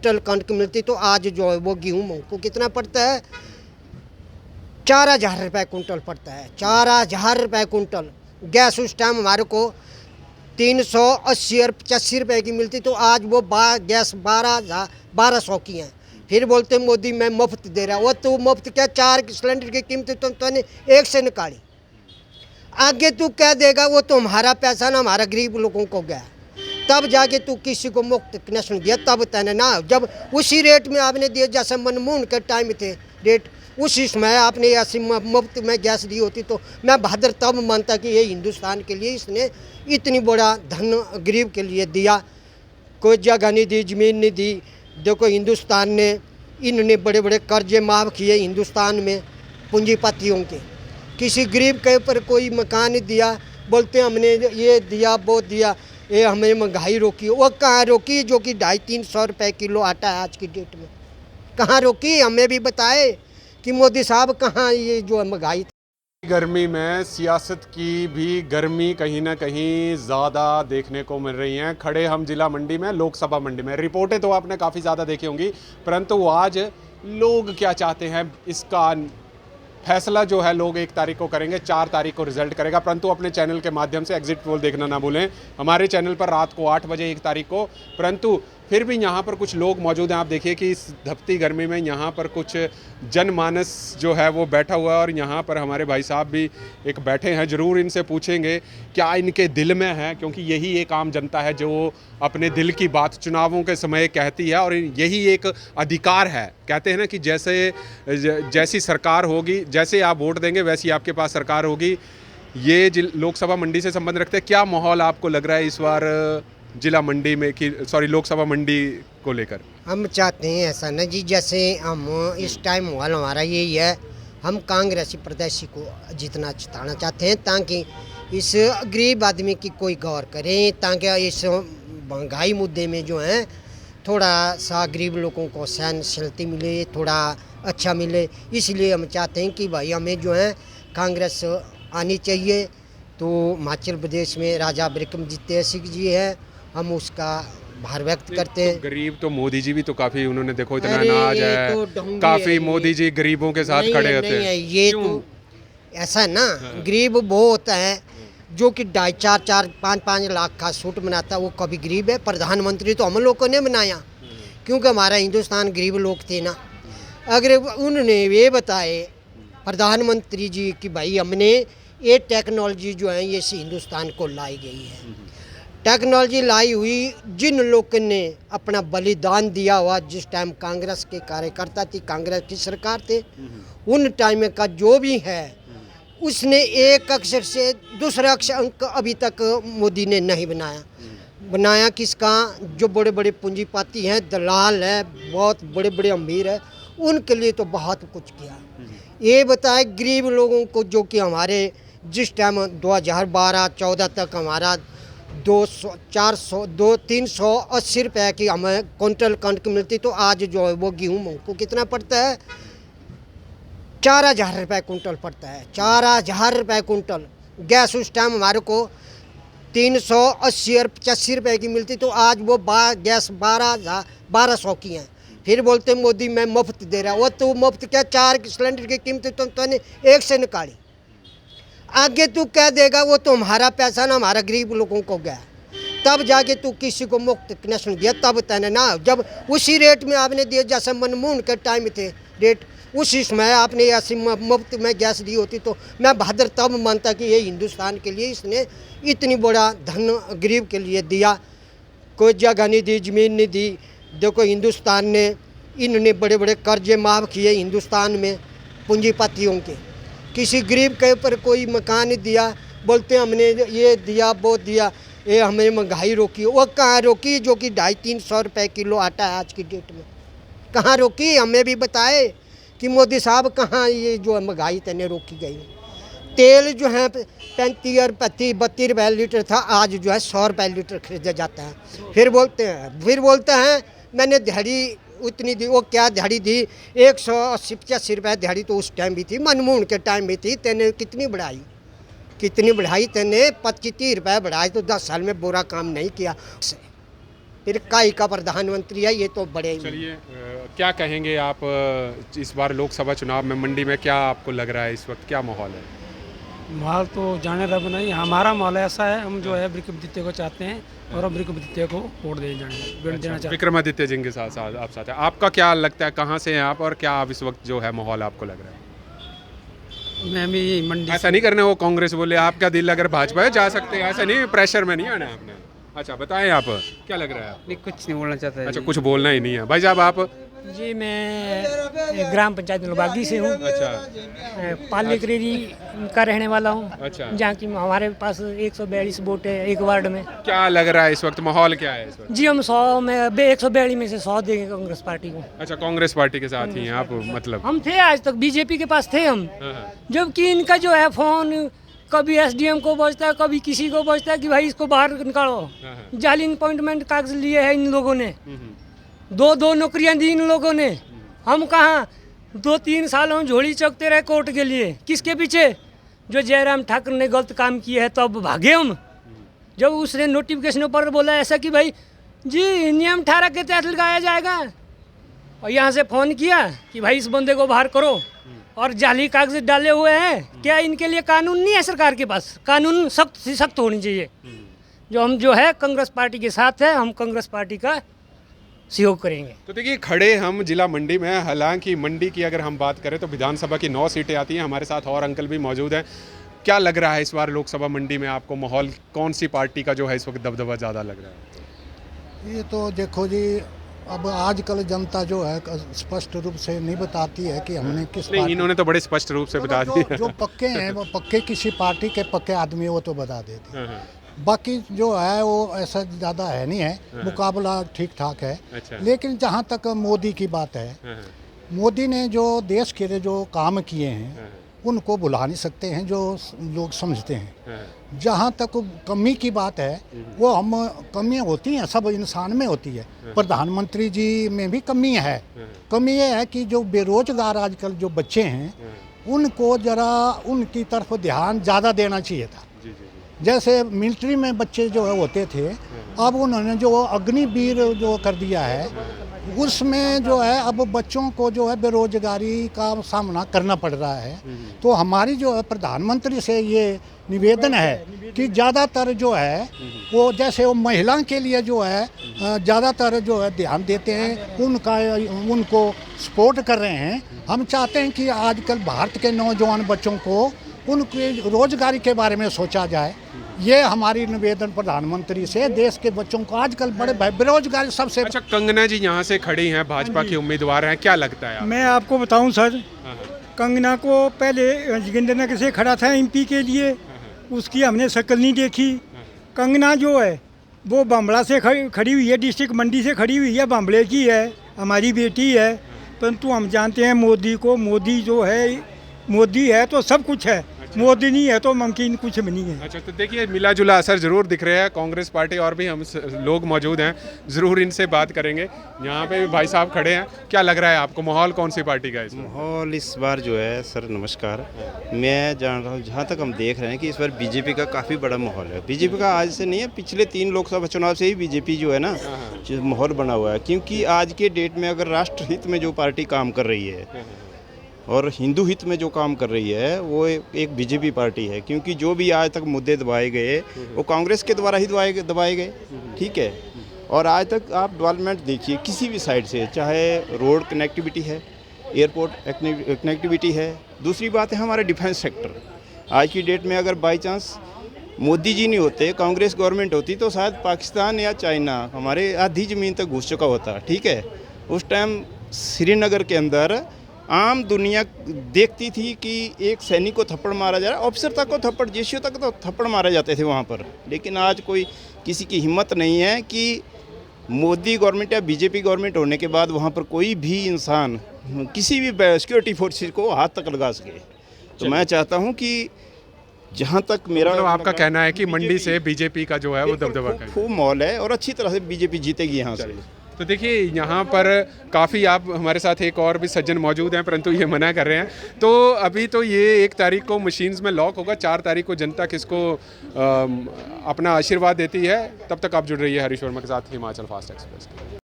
Quintal कणक मिलती तो आज जो है वो गेहूँ को कितना पड़ता है, 4,000 रुपये कुंटल पड़ता है, 4,000 रुपये कुंटल। गैस उस टाइम हमारे को 380 और 85 रुपये की मिलती तो आज वो गैस 1200 की है। फिर बोलते मोदी मैं मुफ्त दे रहा, वो तो मुफ्त क्या, 4 सिलेंडर की कीमत तुमने एक से निकाली, आगे तू क्या देगा, वो तो हमारा पैसा ना हमारा गरीब लोगों को गया। तब जाके तू किसी को मुफ्त कनेक्शन दिया, तब तने ना, जब उसी रेट में आपने दिया जैसे मनमोहन के टाइम थे रेट, उसी समय आपने ऐसी मुफ्त में गैस दी होती तो मैं बहादुर तब मानता कि ये हिंदुस्तान के लिए इसने इतनी बड़ा धन गरीब के लिए दिया। कोई जगह नहीं दी, ज़मीन नहीं दी। देखो हिंदुस्तान ने, इन्होंने बड़े बड़े कर्जे माफ़ किए हिंदुस्तान में पूंजीपतियों के, किसी गरीब के ऊपर कोई मकान नहीं दिया। बोलते हमने ये दिया वो दिया, ये हमें महंगाई रोकी, वो कहाँ रोकी जो कि 250-300 रुपये किलो आटा है आज की डेट में, कहाँ रोकी? हमें भी बताए कि मोदी साहब कहाँ ये जो महंगाई। गर्मी में सियासत की भी गर्मी कहीं ना कहीं ज़्यादा देखने को मिल रही हैं। खड़े हम जिला मंडी में, लोकसभा मंडी में। रिपोर्टें तो आपने काफ़ी ज़्यादा देखी होंगी, परंतु आज लोग क्या चाहते हैं इसका फैसला जो है लोग 1 तारीख को करेंगे, 4 तारीख को रिजल्ट करेगा। परंतु अपने चैनल के माध्यम से एग्जिट पोल देखना ना भूलें, हमारे चैनल पर रात को 8 बजे 1 तारीख को। परंतु फिर भी यहाँ पर कुछ लोग मौजूद हैं। आप देखिए कि इस धपती गर्मी में यहाँ पर कुछ जनमानस जो है वो बैठा हुआ है, और यहाँ पर हमारे भाई साहब भी एक बैठे हैं। ज़रूर इनसे पूछेंगे क्या इनके दिल में है, क्योंकि यही एक आम जनता है जो अपने दिल की बात चुनावों के समय कहती है, और यही एक अधिकार है। कहते हैं ना कि जैसी सरकार होगी, जैसे आप वोट देंगे वैसी आपके पास सरकार होगी। ये लोकसभा मंडी से संबंध रखते हैं। क्या माहौल आपको लग रहा है इस बार जिला मंडी में कि लोकसभा मंडी को लेकर? हम चाहते हैं ऐसा ना जी, जैसे हम इस टाइम माहौल हमारा यही है, हम कांग्रेसी प्रत्याशी को जितना जिताना चाहते हैं ताकि इस गरीब आदमी की कोई गौर करें, ताकि इस महंगाई मुद्दे में जो है थोड़ा सा गरीब लोगों को सहनशीलता मिले, थोड़ा अच्छा मिले। इसलिए हम चाहते हैं कि भाई हमें जो है कांग्रेस आनी चाहिए। तो हिमाचल प्रदेश में राजा विक्रमादित्य सिंह जी है, हम उसका आभार व्यक्त करते हैं। तो गरीब तो मोदी जी भी तो काफ़ी, उन्होंने देखो इतना अनाज है, तो काफ़ी मोदी जी गरीबों के साथ खड़े होते हैं। ये तो ऐसा है ना, गरीब वो होता है जो कि 4-5 लाख का सूट बनाता है, वो कभी गरीब है? प्रधानमंत्री तो हम लोगों ने बनाया, क्योंकि हमारा हिंदुस्तान गरीब लोग थे ना। अगर उन्होंने ये बताए प्रधानमंत्री जी कि भाई हमने ये टेक्नोलॉजी जो है ये हिंदुस्तान को लाई गई है, टेक्नोलॉजी लाई हुई जिन लोगों ने अपना बलिदान दिया हुआ, जिस टाइम कांग्रेस के कार्यकर्ता थी, कांग्रेस की सरकार थे, उन टाइम का जो भी है उसने एक अक्षर से दूसरा अक्षर अंक अभी तक मोदी ने नहीं बनाया। किसका? जो बड़े बड़े पूंजीपति हैं, दलाल है, बहुत बड़े बड़े अमीर है, उनके लिए तो बहुत कुछ किया। ये बताए गरीब लोगों को, जो कि हमारे जिस टाइम 2012-14 तक हमारा 380 रुपये की हमें क्विंटल कणक मिलती तो आज जो है वो गेहूँ को कितना पड़ता है, 4,000 रुपये कुंटल पड़ता है, 4,000 रुपये कुंटल। गैस उस टाइम हमारे को 380 और 85 रुपये की मिलती तो आज वो गैस 1200 की है। फिर बोलते मोदी मैं मुफ्त दे रहा, वो तो मुफ्त क्या, 4 सिलेंडर की कीमत तुमने एक से निकाली, आगे तू क्या देगा, वो तो हमारा पैसा ना हमारा गरीब लोगों को गया। तब जाके तू किसी को मुफ्त कनेक्शन दिया, तब तने ना, जब उसी रेट में आपने दिया जैसे मनमोहन के टाइम थे रेट, उसी समय आपने ऐसी मुफ्त में गैस दी होती तो मैं बहादुर तब मानता कि ये हिंदुस्तान के लिए इसने इतनी बड़ा धन गरीब के लिए दिया। कोई जगह नहीं दी, ज़मीन नहीं दी। देखो हिंदुस्तान ने, इन्होंने बड़े बड़े कर्जे माफ़ किए हिंदुस्तान में पूंजीपतियों के, किसी गरीब के ऊपर कोई मकान नहीं दिया। बोलते हमने ये दिया वो दिया, ये हमें महंगाई रोकी, वो कहाँ रोकी जो कि 250-300 रुपये किलो आटा है आज की डेट में, कहाँ रोकी? हमें भी बताए कि मोदी साहब कहाँ ये जो महंगाई तने रोकी गई। तेल जो है 35 और 32 रुपये लीटर था, आज जो है 100 रुपये लीटर खरीदा जाता है। फिर बोलते हैं मैंने दिहाड़ी उतनी दी, वो क्या दिहाड़ी दी, 180-85 रुपये दिहाड़ी तो उस टाइम भी थी, मनमोहन के टाइम भी थी। तेने कितनी बढ़ाई तेने 25-30 रुपये बढ़ाए, तो 10 साल में बुरा काम नहीं किया। फिर काई का प्रधानमंत्री है, ये तो बड़े ही। चलिए क्या कहेंगे आप इस बार लोकसभा चुनाव में मंडी में क्या आपको लग रहा है इस वक्त, क्या माहौल है? माहौल तो जाने रब नहीं, हमारा माहौल ऐसा है, हम जो है विक्रमादित्य को चाहते हैं और हम विक्रमादित्य को वोट देना चाहते हैं। विक्रमादित्य जी के साथ साथ आप साथ हैं, आपका क्या लगता है, कहाँ से हैं आप और क्या आप इस वक्त जो है माहौल आपको लग रहा है? मैं भी मंडी ऐसा नहीं करने वो कांग्रेस बोले आपका दिल अगर भाजपा है जा सकते हैं, ऐसा नहीं, प्रेशर में नहीं आना है आपने। अच्छा बताएं आप क्या लग रहा है आप? नहीं, कुछ नहीं बोलना चाहता अच्छा कुछ बोलना ही नहीं है भाई साहब आप? जी मैं ग्राम पंचायत लोबागी से हूँ, अच्छा पाली करेरी का रहने वाला हूँ। अच्छा जहाँ की हमारे पास 142 वोट है एक वार्ड में। क्या लग रहा है इस वक्त, माहौल क्या है इस वक्त? जी हम 100 में 142 में से 100 देंगे कांग्रेस पार्टी को। अच्छा कांग्रेस पार्टी के साथ ही हैं आप मतलब? हम थे आज तक बीजेपी के पास थे हम, हाँ, जबकि इनका जो है फोन कभी एसडीएम को बजता है, कभी किसी को बजता है कि भाई इसको बाहर निकालो। हाँ। जाली अपॉइंटमेंट कागज लिए है इन लोगों ने, दो नौकरियां दी इन लोगों ने। हम कहाँ 2-3 साल हम झोली चौकते रहे कोर्ट के लिए, किसके पीछे? जो जयराम ठाकुर ने गलत काम किया है तो अब भागे हम। जब उसने नोटिफिकेशन पर बोला ऐसा कि भाई जी नियम 18 के तहत लगाया जाएगा, और यहाँ से फ़ोन किया कि भाई इस बंदे को बाहर करो, और जाली कागज डाले हुए हैं। क्या इनके लिए कानून नहीं है सरकार के पास? कानून सख्त से सख्त होनी चाहिए। जो हम जो है कांग्रेस पार्टी के साथ है, हम कांग्रेस पार्टी का सहयोग करेंगे। तो देखिए खड़े हम जिला मंडी में, हालांकि मंडी की अगर हम बात करें तो विधानसभा की 9 सीटें आती हैं। हमारे साथ और अंकल भी मौजूद हैं। क्या लग रहा है इस बार लोकसभा मंडी में आपको माहौल, कौन सी पार्टी का जो है इस वक्त दबदबा ज़्यादा लग रहा है? ये तो देखो जी, अब आजकल जनता जो है स्पष्ट रूप से नहीं बताती है कि हमने किस नहीं, इन्होंने तो बड़े स्पष्ट रूप से बता दिया। जो पक्के हैं वो पक्के, किसी पार्टी के पक्के आदमी वो तो बता देते हैं। हाँ, बाकी जो है वो ऐसा ज़्यादा है नहीं है, मुकाबला ठीक ठाक है। अच्छा। लेकिन जहाँ तक मोदी की बात है, हाँ, मोदी ने जो देश के लिए जो काम किए हैं उनको भुला नहीं सकते हैं, जो लोग समझते हैं। हाँ, जहाँ तक कमी की बात है वो हम, कमियाँ होती हैं, सब इंसान में होती है। प्रधानमंत्री जी में भी कमी है। कमी ये है कि जो बेरोजगार आजकल जो बच्चे हैं उनको ज़रा उनकी तरफ ध्यान ज़्यादा देना चाहिए था। जी, जी, जैसे मिलिट्री में बच्चे जो है होते थे, अब उन्होंने जो अग्निवीर जो कर दिया है उसमें जो है अब बच्चों को जो है बेरोजगारी का सामना करना पड़ रहा है। तो हमारी जो है प्रधानमंत्री से ये निवेदन है कि ज़्यादातर जो है वो, जैसे वो महिला के लिए जो है ज़्यादातर जो है ध्यान देते हैं, उनको सपोर्ट कर रहे हैं। हम चाहते हैं कि आजकल भारत के नौजवान बच्चों को उनके रोजगारी के बारे में सोचा जाए। ये हमारी निवेदन प्रधानमंत्री से, देश के बच्चों को आजकल बड़े बेरोजगारी सबसे। अच्छा कंगना जी यहाँ से खड़ी हैं, भाजपा की उम्मीदवार हैं, क्या लगता है आपको? मैं आपको बताऊं सर, हाँ, कंगना को पहले जोगिंदरनगर से खड़ा था एमपी के लिए, उसकी हमने शक्ल नहीं देखी। कंगना जो है वो बम्बड़ा से खड़ी हुई है, डिस्ट्रिक्ट मंडी से खड़ी हुई है, बम्बड़े की है, हमारी बेटी है। परंतु हम जानते हैं मोदी को, मोदी जो है, मोदी है तो सब कुछ है, मोदी नहीं है तो मुमकिन कुछ भी नहीं है। अच्छा तो देखिए मिला जुला असर जरूर दिख रहा है कांग्रेस पार्टी, और भी हम लोग मौजूद हैं, ज़रूर इनसे बात करेंगे। यहाँ पे भी भाई साहब खड़े हैं, क्या लग रहा है आपको, माहौल कौन सी पार्टी का है इसमें? माहौल इस बार जो है सर, नमस्कार, मैं जान रहा हूँ, जहाँ तक हम देख रहे हैं कि इस बार बीजेपी का काफ़ी बड़ा माहौल है। बीजेपी का आज से नहीं है, पिछले 3 लोकसभा चुनाव से ही बीजेपी जो है ना जो माहौल बना हुआ है। क्योंकि आज के डेट में अगर राष्ट्रहित में जो पार्टी काम कर रही है और हिंदू हित में जो काम कर रही है वो एक बीजेपी पार्टी है। क्योंकि जो भी आज तक मुद्दे दबाए गए वो कांग्रेस के द्वारा ही दबाए गए, ठीक है। और आज तक आप डेवलपमेंट देखिए किसी भी साइड से, चाहे रोड कनेक्टिविटी है, एयरपोर्ट कनेक्टिविटी है, दूसरी बात है हमारे डिफेंस सेक्टर। आज की डेट में अगर बाई चांस मोदी जी नहीं होते, कांग्रेस गवर्नमेंट होती, तो शायद पाकिस्तान या चाइना हमारे आधी ज़मीन तक घुस चुका होता, ठीक है। उस टाइम श्रीनगर के अंदर आम दुनिया देखती थी कि एक सैनिक को थप्पड़ मारा जा रहा है, ऑफिसर तक को थप्पड़, जेसीओ तक तो थप्पड़ मारे जाते थे वहाँ पर। लेकिन आज कोई किसी की हिम्मत नहीं है कि मोदी गवर्नमेंट या बीजेपी गवर्नमेंट होने के बाद वहाँ पर कोई भी इंसान किसी भी सिक्योरिटी फोर्सेस को हाथ तक लगा सके। तो मैं चाहता हूँ कि जहाँ तक मेरा मतलब आपका कहना है कि मंडी से बीजेपी का जो है वो दबदबा खूब मॉल है और अच्छी तरह से बीजेपी जीतेगी यहाँ से। तो देखिए यहाँ पर काफ़ी आप हमारे साथ एक और भी सज्जन मौजूद हैं, परंतु ये मना कर रहे हैं। तो अभी तो ये 1 तारीख को मशीन्स में लॉक होगा, 4 तारीख को जनता किसको अपना आशीर्वाद देती है। तब तक आप जुड़ रही है हरीश वर्मा के साथ हिमाचल फास्ट एक्सप्रेस।